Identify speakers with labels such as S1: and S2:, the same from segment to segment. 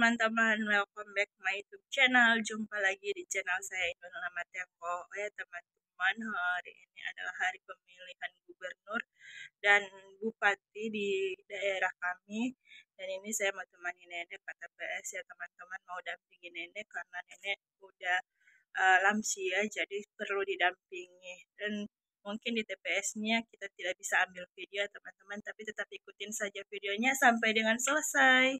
S1: teman-teman, welcome back my YouTube channel. Jumpa lagi di channel saya Indonela Mateko. Ya teman-teman, hari ini adalah hari pemilihan gubernur dan bupati di daerah kami. Dan ini saya mau temani nenek ke TPS ya teman-teman, mau dampingi nenek karena nenek udah lansia, jadi perlu didampingi. Dan mungkin di TPS-nya kita tidak bisa ambil video teman-teman, tapi tetap ikutin saja videonya sampai dengan selesai.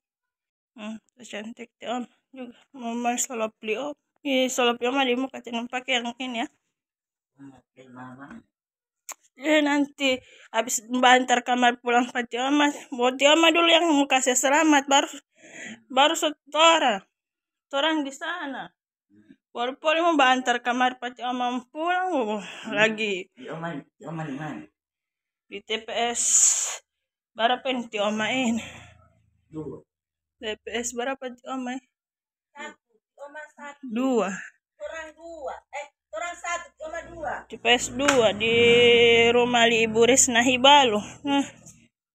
S1: Cantik deh om juga mama solopli om. Solopli om ada mau kacang pakai yang ini ya. Nanti habis bantar kamar pulang Pati Oma, buat Oma dulu yang mau kasih selamat, baru orang di sana. Baru mau bantar kamar Pati Oma pulang lagi.
S2: Di Oma di mana?
S1: Di TPS berapa nih Ti Oma ini? TPS berapa Ti Oma? Dua. Orang satu, Oma dua. TPS 2 di rumah Ibu Risna Hibalu.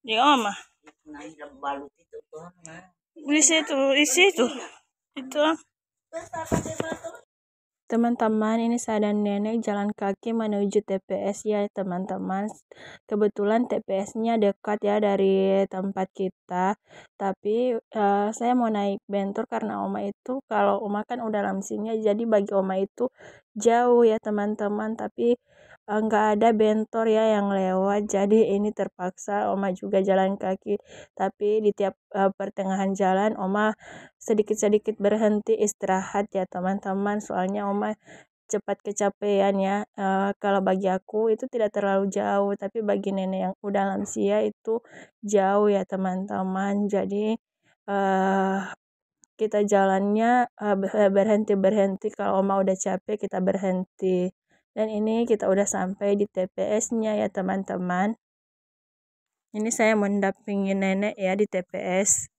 S1: Di Oma. Di situ. Itu. Teman-teman, ini saya dan nenek jalan kaki menuju TPS ya teman-teman. Kebetulan TPS-nya dekat ya dari tempat kita. Tapi saya mau naik bentor karena Oma itu, kalau Oma kan udah lansia, jadi bagi Oma itu jauh ya teman-teman. Tapi nggak ada bentor ya yang lewat. Jadi ini terpaksa Oma juga jalan kaki. Tapi di tiap pertengahan jalan Oma sedikit-sedikit berhenti istirahat ya teman-teman, soalnya Oma cepat kecapean ya. Kalau bagi aku itu tidak terlalu jauh, tapi bagi nenek yang udah lansia itu jauh ya teman-teman. Jadi kita jalannya berhenti kalau Oma udah capek kita berhenti. Dan ini kita udah sampai di TPS-nya ya teman-teman. Ini saya mendampingi nenek ya di TPS.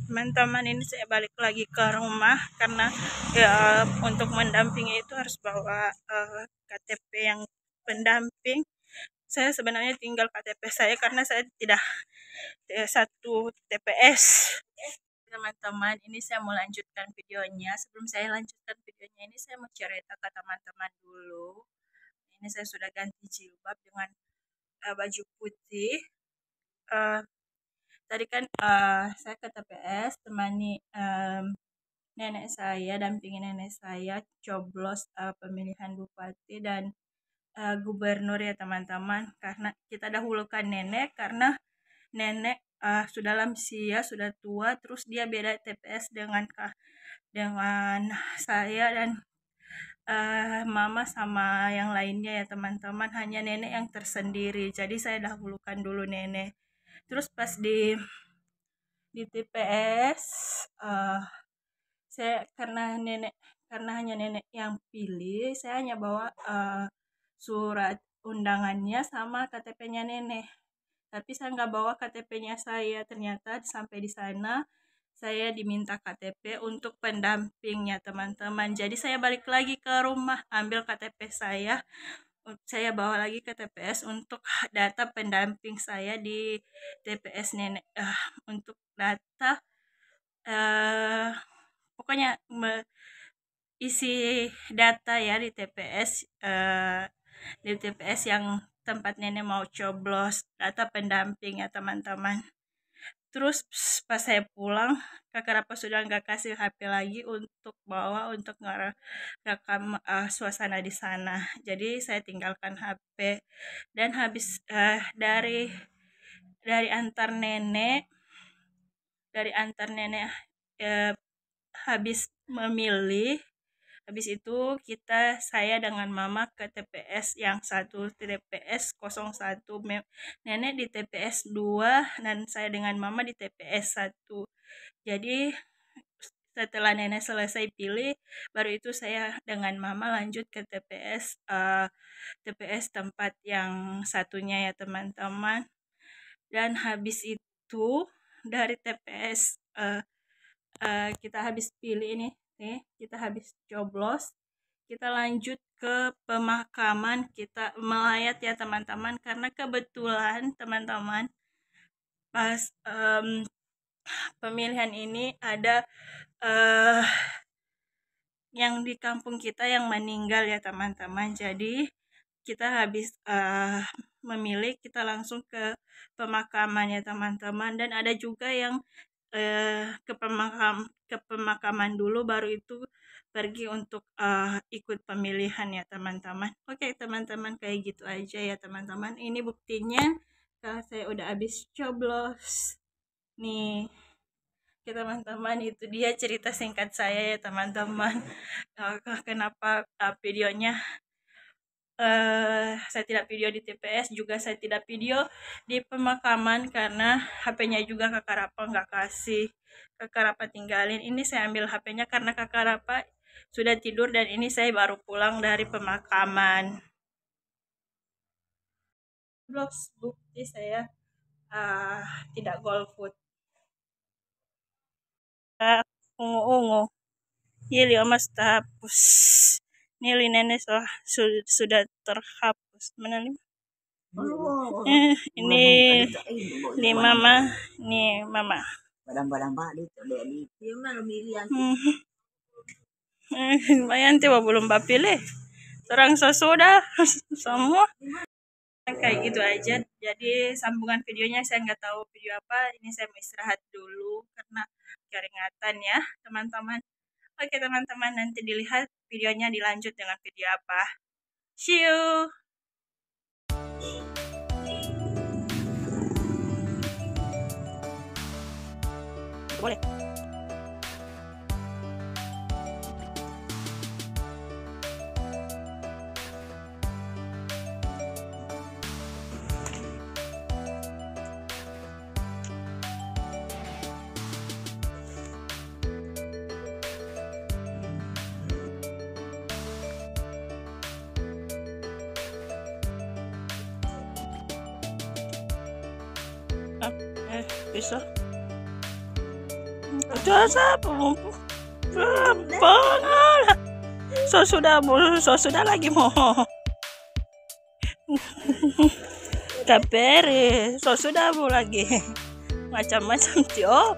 S1: Teman-teman, ini saya balik lagi ke rumah karena ya untuk mendampingi itu harus bawa KTP yang pendamping. Saya sebenarnya tinggal KTP saya karena saya tidak satu TPS. Teman-teman, ini saya mau lanjutkan videonya. Sebelum saya lanjutkan videonya ini, saya mau cerita ke teman-teman dulu. Ini saya sudah ganti jilbab dengan baju putih. Tadi kan saya ke TPS temani nenek saya, dampingi nenek saya coblos pemilihan bupati dan gubernur ya teman-teman. Karena kita dahulukan nenek karena nenek sudah lansia, sudah tua, terus dia beda TPS dengan saya dan mama sama yang lainnya ya teman-teman. Hanya nenek yang tersendiri, jadi saya dahulukan dulu nenek. Terus pas di TPS saya karena hanya nenek yang pilih, saya hanya bawa surat undangannya sama KTP-nya nenek. Tapi saya nggak bawa KTP-nya saya. Ternyata sampai di sana saya diminta KTP untuk pendampingnya teman-teman. Jadi saya balik lagi ke rumah ambil KTP saya. Saya bawa lagi ke TPS untuk data pendamping saya di TPS nenek. Untuk data pokoknya isi data ya di TPS yang tempat nenek mau coblos, data pendamping ya teman-teman. Terus pas saya pulang, kakak Rafa sudah nggak kasih HP lagi untuk bawa untuk ngerekam suasana di sana. Jadi saya tinggalkan HP dan habis dari antar nenek habis memilih. Habis itu saya dengan mama ke TPS yang satu, TPS 01, nenek di TPS 2 dan saya dengan mama di TPS 1. Jadi setelah nenek selesai pilih, baru itu saya dengan mama lanjut ke TPS tempat yang satunya ya teman-teman. Dan habis itu dari TPS kita habis pilih ini nih, kita habis coblos, kita lanjut ke pemakaman, kita melayat ya teman-teman. Karena kebetulan teman-teman pas pemilihan ini ada yang di kampung kita yang meninggal ya teman-teman. Jadi kita habis memilih, kita langsung ke pemakaman ya teman-teman. Dan ada juga yang ke pemakaman dulu, baru itu pergi untuk ikut pemilihan ya teman-teman. Oke teman-teman, kayak gitu aja ya teman-teman. Ini buktinya saya udah habis coblos nih. Oke teman-teman, itu dia cerita singkat saya ya teman-teman. Kenapa videonya saya tidak video di TPS, juga saya tidak video di pemakaman karena HP-nya juga kakak Rapa nggak kasih, kakak Rapa tinggalin. Ini saya ambil HP-nya karena kakak Rapa sudah tidur dan ini saya baru pulang dari pemakaman. Blog bukti saya tidak golput. Ungu-ungu. Yili mas terhapus. Nili nenek sudah terhapus. Mana nih? Ini mama, nih mama. Lumayan tiba belum bapilih. Terang sesudah semua. Kayak gitu aja. Jadi sambungan videonya saya nggak tahu video apa. Ini saya mau istirahat dulu karena keringatan ya teman-teman. Oke teman-teman, nanti dilihat videonya dilanjut dengan video apa. See you. Boleh. Bisa. Jasa banget. So sudah lagi mau. Kapere, so sudah mau lagi. Macam-macam tio.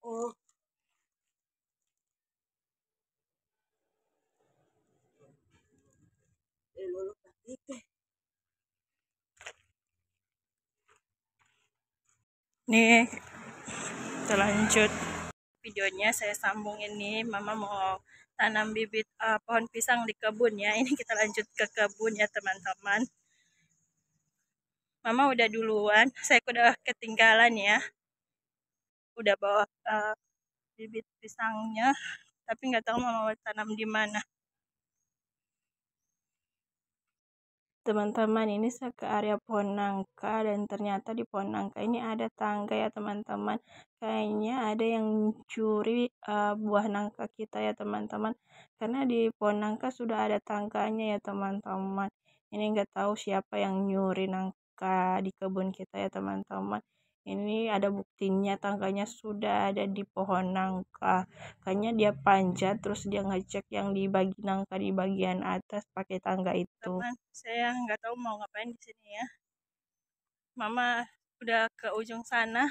S1: Oh. Nih, kita lanjut videonya, saya sambung ini. Mama mau tanam bibit pohon pisang di kebun ya. Ini kita lanjut ke kebun ya teman-teman. Mama udah duluan, saya udah ketinggalan ya. Udah bawa bibit pisangnya, tapi nggak tahu mama mau tanam di mana. Teman-teman, ini saya ke area pohon nangka dan ternyata di pohon nangka ini ada tangga ya teman-teman. Kayaknya ada yang curi buah nangka kita ya teman-teman, karena di pohon nangka sudah ada tangganya ya teman-teman. Ini nggak tahu siapa yang nyuri nangka di kebun kita ya teman-teman. Ini ada buktinya, tangganya sudah ada di pohon nangka. Kayaknya dia panjat terus dia ngecek yang di bagi nangka di bagian atas pakai tangga itu. Teman, saya nggak tahu mau ngapain di sini ya. Mama udah ke ujung sana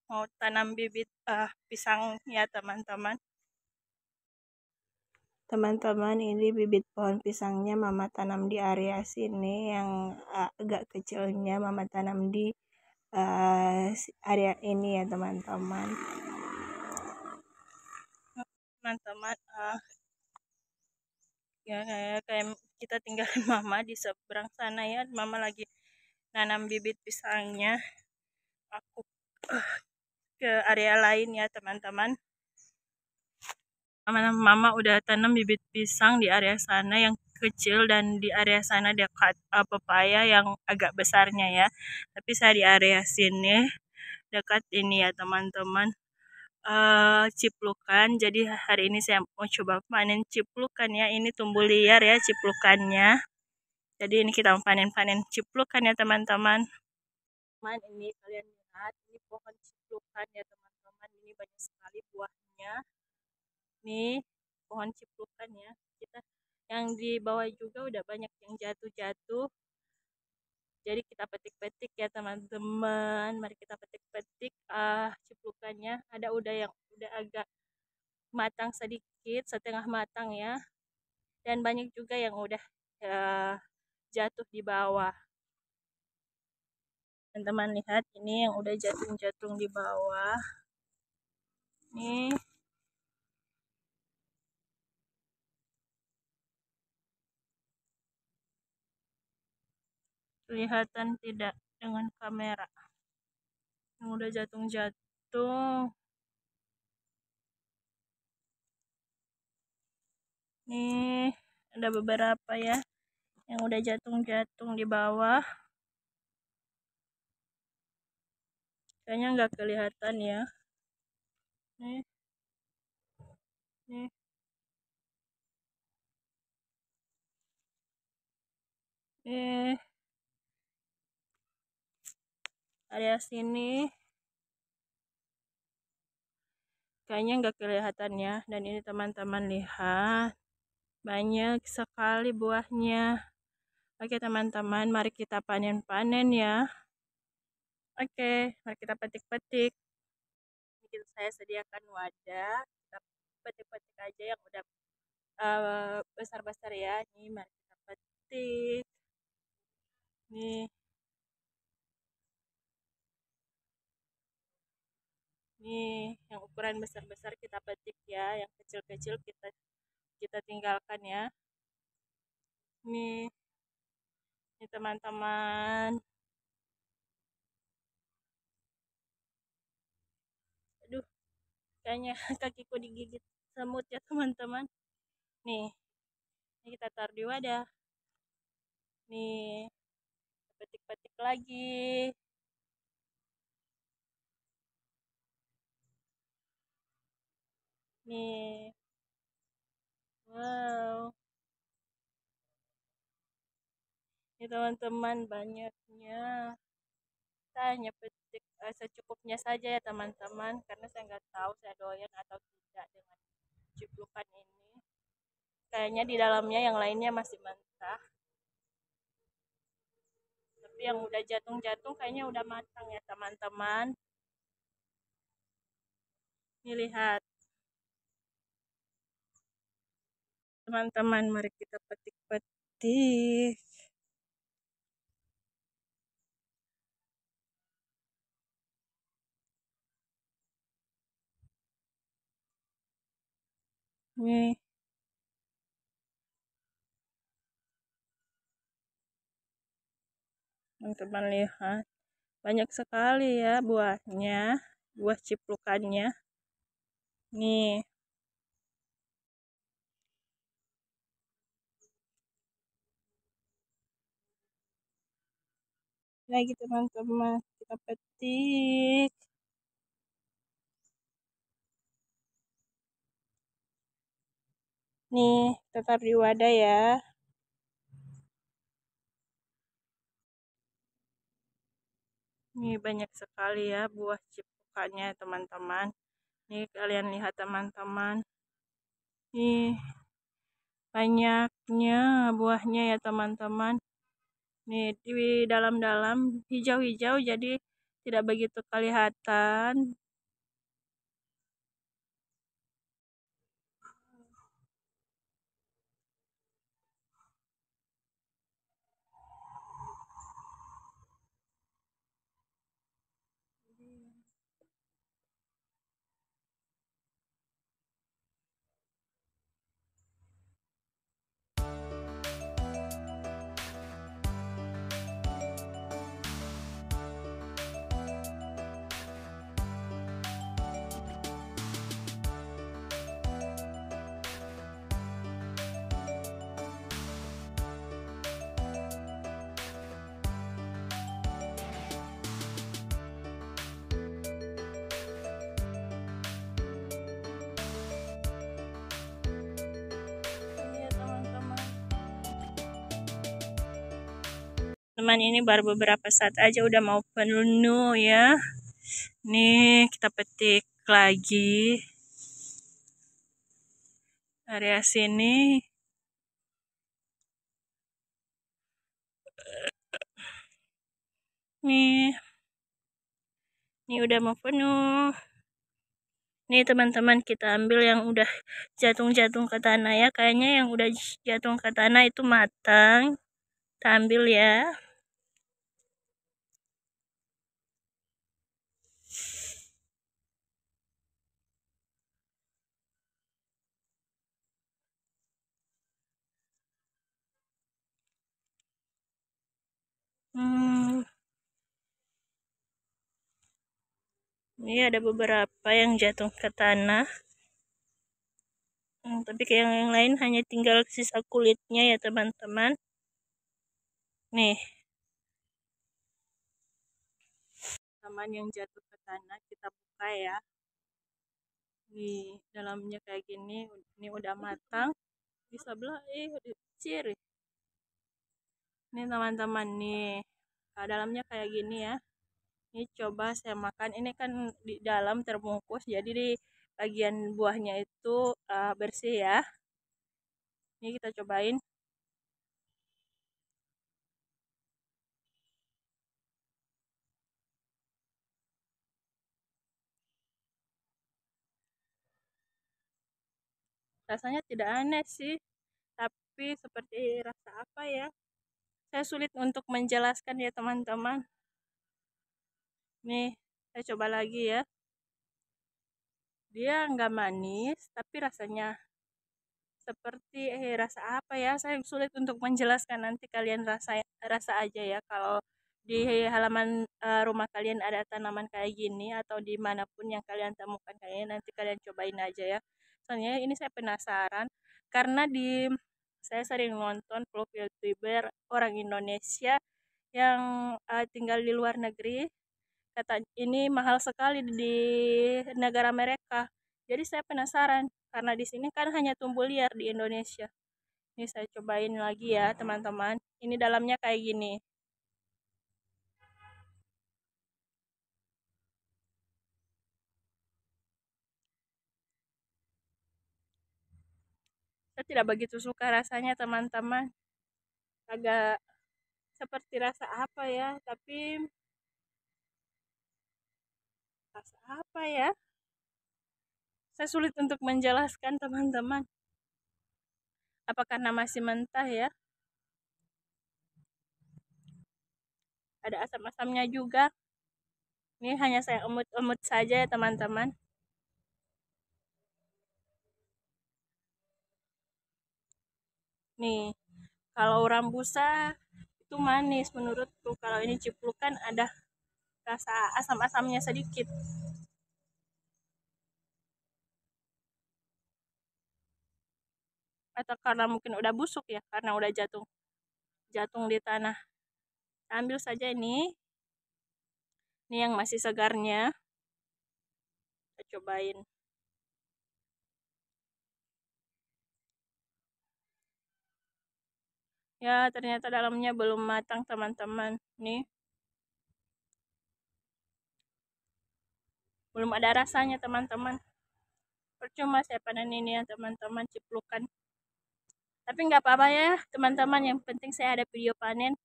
S1: mau tanam bibit pisang ya teman-teman. Teman-teman, ini bibit pohon pisangnya mama tanam di area sini yang agak kecilnya mama tanam di area ini ya teman-teman. teman-teman, ya kayak kita tinggalin mama di seberang sana ya. Mama lagi nanam bibit pisangnya. Aku ke area lain ya teman-teman. Mama udah tanam bibit pisang di area sana yang kecil, dan di area sana dekat pepaya yang agak besarnya ya. Tapi saya di area sini dekat ini ya teman-teman, ciplukan. Jadi hari ini saya mau coba panen ciplukan ya. Ini tumbuh liar ya ciplukannya. Jadi ini kita panen ciplukan ya teman-teman. Ini kalian lihat, ini pohon ciplukan ya teman-teman. Ini banyak sekali buahnya. Nih pohon ciplukan ya. Kita yang di bawah juga udah banyak yang jatuh-jatuh. Jadi kita petik-petik ya teman-teman. Mari kita petik-petik ciplukannya. Ada udah yang udah agak matang sedikit, setengah matang ya. Dan banyak juga yang udah jatuh di bawah. Teman-teman lihat ini yang udah jatuh-jatuh di bawah. Nih. Kelihatan tidak dengan kamera? Yang udah jatuh-jatuh. Nih, ada beberapa ya yang udah jatuh-jatuh di bawah. Kayaknya nggak kelihatan ya. Nih. Nih. Area sini kayaknya nggak kelihatan ya. Dan ini teman-teman lihat, banyak sekali buahnya. Oke teman-teman, mari kita panen-panen ya. Oke, mari kita petik-petik. Ini saya sediakan wadah, kita petik-petik aja yang udah besar-besar ya. Ini mari kita petik. Nih. Nih, yang ukuran besar-besar kita petik ya, yang kecil-kecil kita tinggalkan ya. Nih teman-teman. Aduh, kayaknya kakiku digigit semut ya teman-teman. Nih, ini kita taruh di wadah. Nih, petik-petik lagi. Nih, wow. Ini teman-teman banyaknya. Saya hanya petik secukupnya saja ya teman-teman, karena saya nggak tahu saya doyan atau tidak dengan ciplukan ini. Kayaknya di dalamnya yang lainnya masih mentah. Tapi yang udah jatuh-jatuh kayaknya udah matang ya teman-teman. Ini lihat. Teman-teman, mari kita petik-petik. Nih. Teman-teman lihat. Banyak sekali ya buahnya. Buah ciplukannya. Nih. Lagi teman-teman, kita petik. Nih, tetap di wadah ya. Nih banyak sekali ya buah ciplukannya teman-teman. Nih kalian lihat teman-teman. Nih banyaknya buahnya ya teman-teman. Nih di dalam-dalam hijau-hijau, jadi tidak begitu kelihatan. Teman, ini baru beberapa saat aja udah mau penuh ya. Nih kita petik lagi area sini. Nih udah mau penuh. Nih teman-teman, kita ambil yang udah jatung-jatung ke tanah ya. Kayaknya yang udah jatung ke tanah itu matang. Kita ambil ya. Ini ada beberapa yang jatuh ke tanah. Tapi kayak yang lain hanya tinggal sisa kulitnya ya teman-teman. Nih, teman yang jatuh ke tanah kita buka ya. Nih, dalamnya kayak gini. Ini udah matang. Di sebelah udah kecil. Nih teman-teman nih. Nah, dalamnya kayak gini ya. Ini coba saya makan. Ini kan di dalam terbungkus, jadi di bagian buahnya itu bersih ya. Ini kita cobain. Rasanya tidak aneh sih, tapi seperti rasa apa ya? Saya sulit untuk menjelaskan ya teman-teman. Nih, saya coba lagi ya. Dia nggak manis, tapi rasanya seperti rasa apa ya? Saya sulit untuk menjelaskan. Nanti kalian rasa aja ya. Kalau di halaman rumah kalian ada tanaman kayak gini atau dimanapun yang kalian temukan kayaknya, nanti kalian cobain aja ya. Soalnya ini saya penasaran karena saya sering nonton vlog youtuber orang Indonesia yang tinggal di luar negeri. Kata ini mahal sekali di negara mereka. Jadi saya penasaran karena di sini kan hanya tumbuh liar di Indonesia. Ini saya cobain lagi ya teman-teman. Ini dalamnya kayak gini. Saya tidak begitu suka rasanya teman-teman. Agak seperti rasa apa ya, tapi rasa apa ya? Saya sulit untuk menjelaskan teman-teman. Apa karena masih mentah ya? Ada asam-asamnya juga. Ini hanya saya emut-emut saja ya teman-teman. Nih, kalau rambusa itu manis menurutku. Kalau ini ciplukan ada rasa asam-asamnya sedikit. Atau karena mungkin udah busuk ya, karena udah jatung di tanah. Ambil saja ini. Ini yang masih segarnya. Kita cobain. Ya, ternyata dalamnya belum matang teman-teman. Nih. Belum ada rasanya teman-teman. Percuma saya panen ini ya teman-teman, ciplukan. Tapi nggak apa-apa ya teman-teman, yang penting saya ada video panen.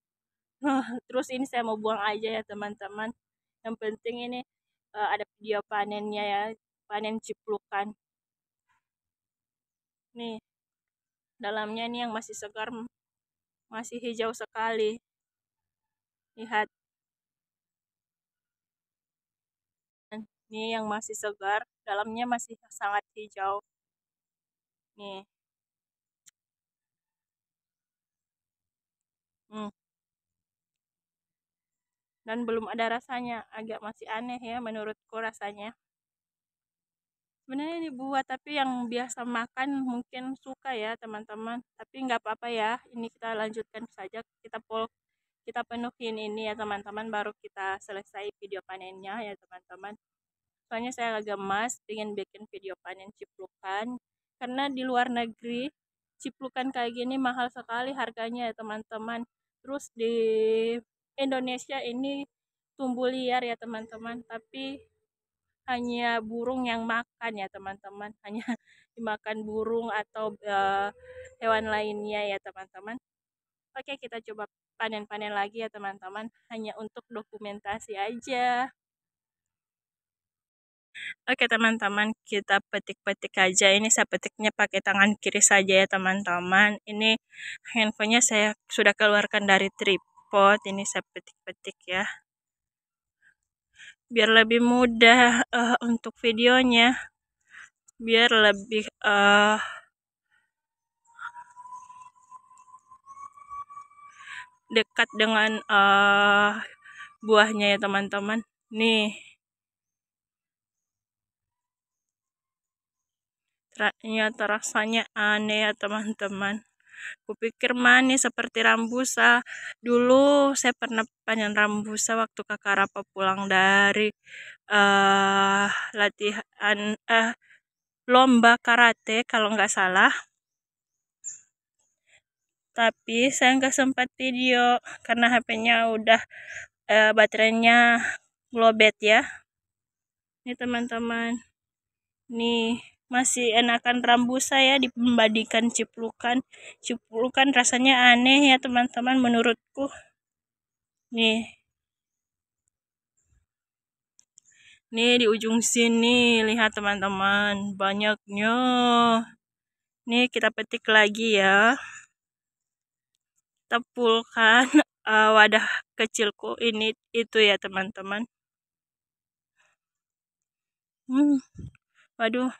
S1: Terus ini saya mau buang aja ya teman-teman. Yang penting ini ada video panennya ya, panen ciplukan. Nih, dalamnya ini yang masih segar, masih hijau sekali. Lihat. Ini yang masih segar, dalamnya masih sangat hijau. Nih. Dan belum ada rasanya, agak masih aneh ya menurutku rasanya. Sebenarnya dibuat, tapi yang biasa makan mungkin suka ya teman-teman. Tapi nggak apa-apa ya, ini kita lanjutkan saja, kita penuhin ini ya teman-teman, baru kita selesai video panennya ya teman-teman. Soalnya saya agak gemas ingin bikin video panen ciplukan, karena di luar negeri ciplukan kayak gini mahal sekali harganya ya teman-teman. Terus di Indonesia ini tumbuh liar ya teman-teman, tapi hanya burung yang makan ya teman-teman, hanya dimakan burung atau hewan lainnya ya teman-teman. Oke, kita coba panen-panen lagi ya teman-teman, hanya untuk dokumentasi aja. Oke teman-teman, kita petik-petik aja. Ini saya petiknya pakai tangan kiri saja ya teman-teman. Ini handphonenya saya sudah keluarkan dari tripod. Ini saya petik-petik ya, biar lebih mudah untuk videonya, biar lebih dekat dengan buahnya ya teman-teman. Nih, ternyata rasanya aneh ya teman-teman. Kupikir manis seperti rambusa. Dulu saya pernah panen rambusa waktu kakak Rapa pulang dari latihan lomba karate kalau nggak salah. Tapi saya nggak sempat video karena HP-nya udah baterainya lowbat ya. Ini teman-teman, nih masih enakan rambusa ya dibandingkan ciplukan. Ciplukan rasanya aneh ya teman-teman menurutku. Nih, nih di ujung sini lihat teman-teman, banyaknya. Nih kita petik lagi ya. Tepulkan wadah kecilku ini itu ya teman-teman. Waduh,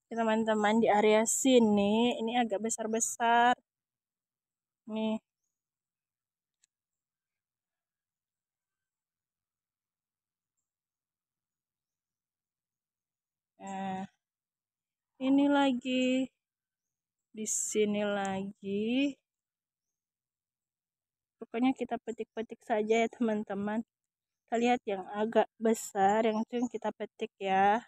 S1: teman-teman di area sini ini agak besar-besar. Nih, nah, ini lagi di sini lagi. Pokoknya kita petik-petik saja ya teman-teman. Kita lihat yang agak besar, yang itu yang kita petik ya.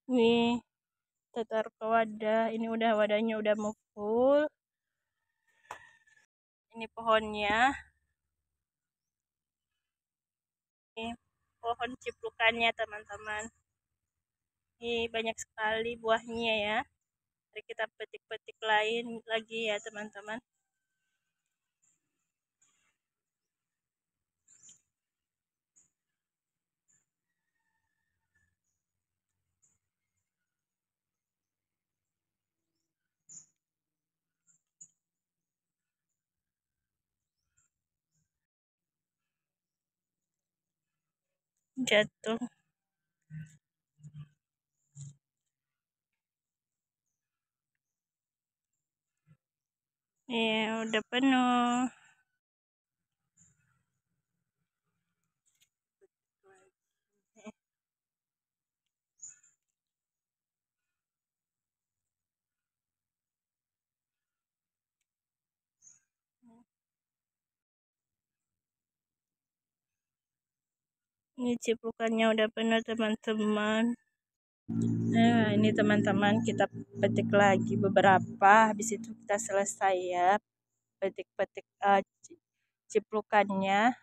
S1: Nih, kita taruh ke wadah. Ini udah wadahnya udah mau full. Ini pohonnya. Ini pohon ciplukannya teman-teman. Ini banyak sekali buahnya ya. Mari kita petik-petik lain lagi ya teman-teman. Jatuh. Iya, udah penuh. Ini ciplukannya udah penuh teman-teman. Nah, ini teman-teman kita petik lagi beberapa. Habis itu kita selesai ya. Petik-petik ciplukannya.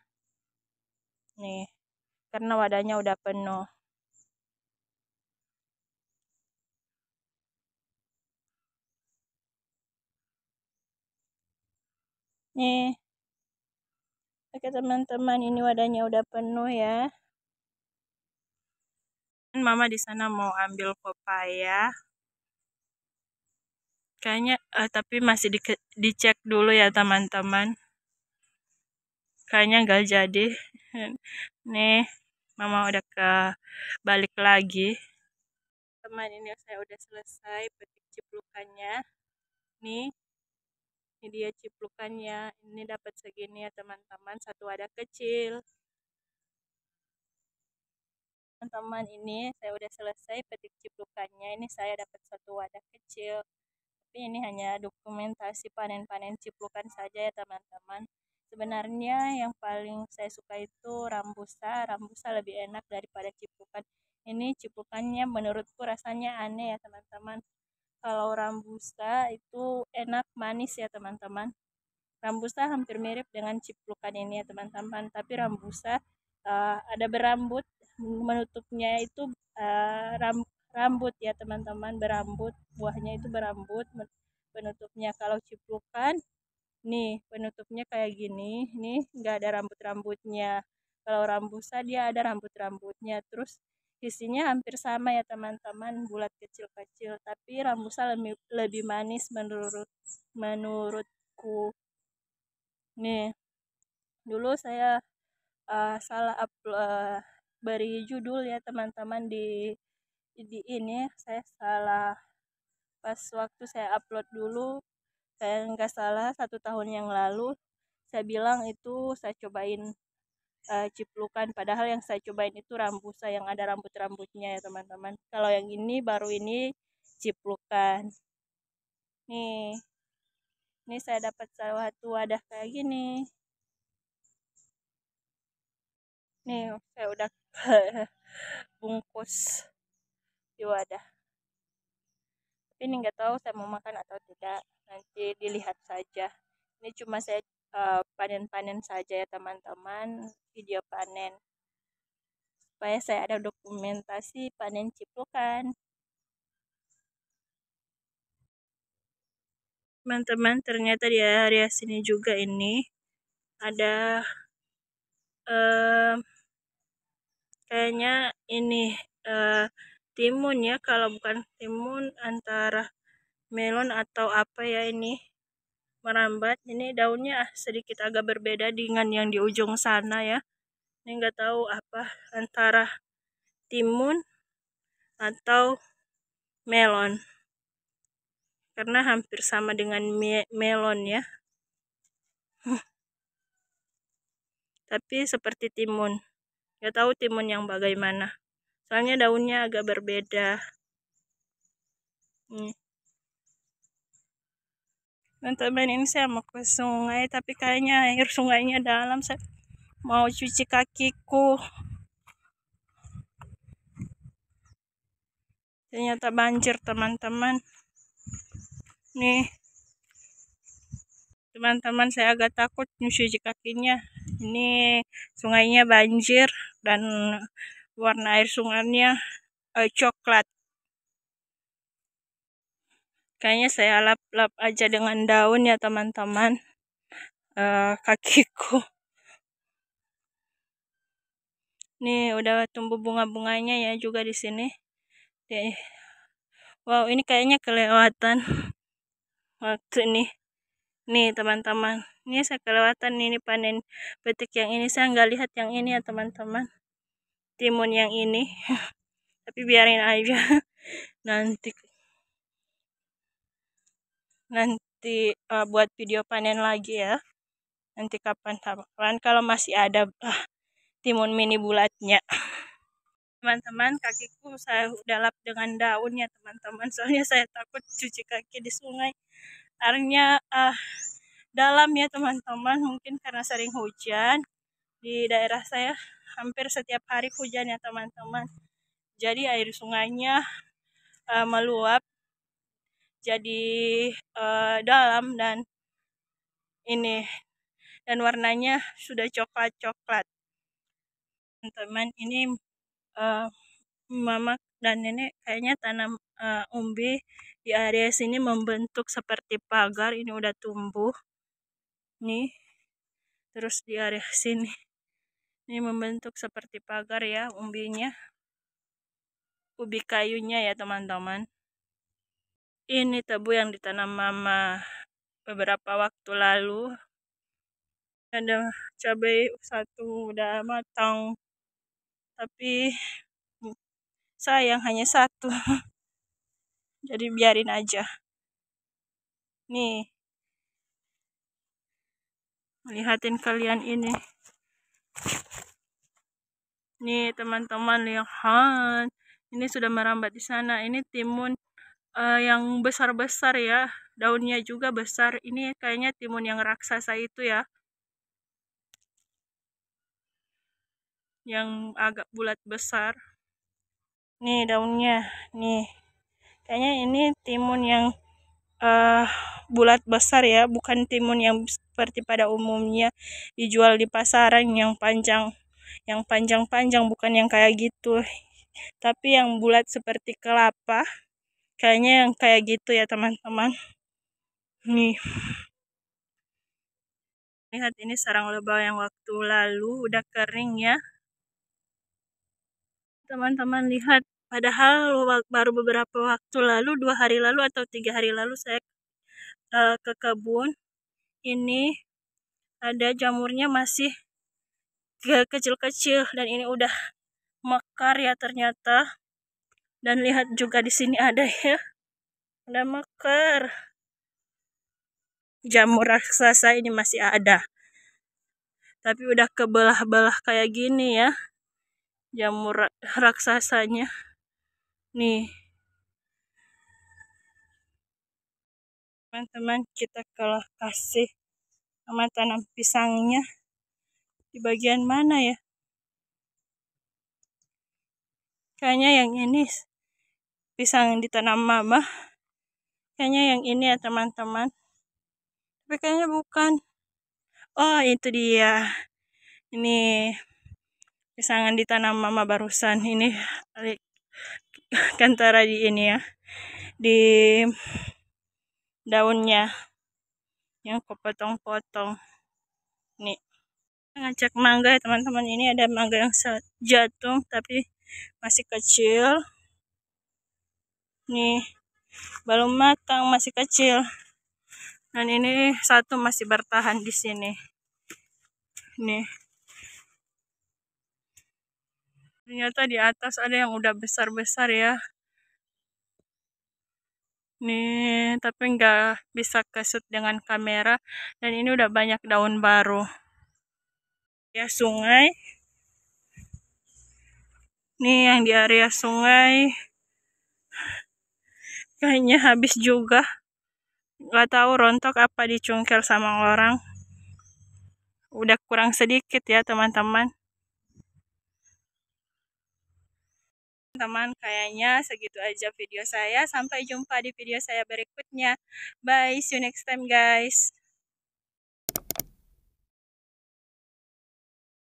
S1: Nih, karena wadahnya udah penuh. Nih. Oke teman-teman, ini wadahnya udah penuh ya. Mama di sana mau ambil pepaya. Kayaknya tapi masih dicek dulu ya teman-teman. Kayaknya nggak jadi. Nih, Mama udah ke balik lagi. Teman, ini saya udah selesai petik ciplukannya. Nih, ini dia ciplukannya. Ini dapat segini ya teman-teman, satu wadah kecil. Teman-teman, ini saya udah selesai petik ciplukannya. Ini saya dapat satu wadah kecil. tapi ini hanya dokumentasi panen-panen ciplukan saja ya teman-teman. Sebenarnya yang paling saya suka itu rambusa. Rambusa lebih enak daripada ciplukan. Ini ciplukannya menurutku rasanya aneh ya teman-teman. Kalau rambusa itu enak manis ya teman-teman. Rambusa hampir mirip dengan ciplukan ini ya teman-teman, tapi rambusa ada berambut, menutupnya itu rambut ya teman-teman, berambut, buahnya itu berambut penutupnya. Kalau ciplukan nih penutupnya kayak gini, nih nggak ada rambut-rambutnya. Kalau rambusa dia ada rambut-rambutnya, terus isinya hampir sama ya teman-teman, bulat kecil-kecil, tapi rambusa lebih manis menurutku. Nih, dulu saya salah upload beri judul ya teman-teman di ini saya salah pas waktu saya upload dulu, saya nggak salah 1 tahun yang lalu saya bilang itu saya cobain ciplukan, padahal yang saya cobain itu rambusa yang ada rambut-rambutnya ya teman-teman. Kalau yang ini baru ini ciplukan. Nih saya dapat satu wadah kayak gini. Nih saya udah bungkus di wadah. Tapi ini nggak tahu saya mau makan atau tidak. Nanti dilihat saja. Ini cuma saya panen-panen saja ya teman-teman, video panen. Supaya saya ada dokumentasi panen ciplukan. Teman-teman, ternyata di area sini juga ini ada kayaknya ini timun ya, kalau bukan timun antara melon atau apa ya ini merambat. Ini daunnya sedikit agak berbeda dengan yang di ujung sana ya. Ini nggak tahu apa antara timun atau melon, karena hampir sama dengan melon ya. Tapi seperti timun, nggak tahu timun yang bagaimana. Soalnya daunnya agak berbeda. Teman-teman, ini saya mau ke sungai, tapi kayaknya air sungainya dalam. Saya mau cuci kakiku. Ternyata banjir teman-teman. Nih, teman-teman, saya agak takut cuci kakinya. Ini sungainya banjir dan warna air sungainya coklat. Kayaknya saya lap-lap aja dengan daun ya teman-teman kakiku. Nih udah tumbuh bunga-bunganya ya juga di sini. Wow, ini kayaknya kelewatan waktu nih. Nih teman-teman, ini saya kelewatan ini panen petik yang ini. Saya nggak lihat yang ini ya teman-teman, timun yang ini. Tapi biarin aja. nanti buat video panen lagi ya. Nanti kapan kalau masih ada timun mini bulatnya. Teman-teman, kakiku saya udah lap dengan daun ya teman-teman. Soalnya saya takut cuci kaki di sungai. Airnya dalam ya teman-teman, mungkin karena sering hujan. Di daerah saya hampir setiap hari hujan ya teman-teman. Jadi air sungainya meluap jadi dalam dan warnanya sudah coklat-coklat. Teman-teman, ini mama dan nenek kayaknya tanam umbi di area sini membentuk seperti pagar. Ini udah tumbuh nih, terus di area sini ini membentuk seperti pagar ya umbinya, ubi kayunya ya teman-teman. Ini tebu yang ditanam mama beberapa waktu lalu. Ada cabai satu udah matang, tapi sayang hanya satu. Jadi biarin aja. Nih, lihatin kalian ini. Nih teman-teman, lihat. Ini sudah merambat di sana. Ini timun yang besar-besar ya, daunnya juga besar. Ini kayaknya timun yang raksasa itu ya, yang agak bulat besar. Nih daunnya, nih kayaknya ini timun yang bulat besar ya, bukan timun yang seperti pada umumnya dijual di pasaran yang panjang-panjang, bukan yang kayak gitu, tapi yang bulat seperti kelapa. Kayaknya yang kayak gitu ya teman-teman. Nih, lihat ini sarang lebah yang waktu lalu udah kering ya. Teman-teman lihat, padahal baru beberapa waktu lalu, 2 hari lalu atau 3 hari lalu saya ke kebun. Ini ada jamurnya masih kecil-kecil dan ini udah mekar ya ternyata. Dan lihat juga di sini ada ya, udah mekar. Jamur raksasa ini masih ada, tapi udah kebelah-belah kayak gini ya jamur raksasanya. Nih teman-teman, kita kalau kasih sama tanam pisangnya di bagian mana ya? Kayaknya yang ini pisang yang ditanam mama. Kayaknya yang ini ya teman-teman. Tapi kayaknya bukan. Oh, itu dia. Ini pisang yang ditanam mama barusan. Ini kantara di ini ya. Di daunnya yang kepotong-potong. Nih. Ngecek mangga ya teman-teman. Ini ada mangga yang jatuh tapi masih kecil. Nih, belum matang, masih kecil. Dan ini satu masih bertahan di sini. Nih. Ternyata di atas ada yang udah besar-besar ya. Nih, tapi nggak bisa kesut dengan kamera. Dan ini udah banyak daun baru. Ya, sungai. Nih yang di area sungai. Kayaknya habis juga. Nggak tahu rontok apa dicungkil sama orang. Udah kurang sedikit ya teman-teman. Teman, kayaknya segitu aja video saya. Sampai jumpa di video saya berikutnya. Bye, see you next time guys.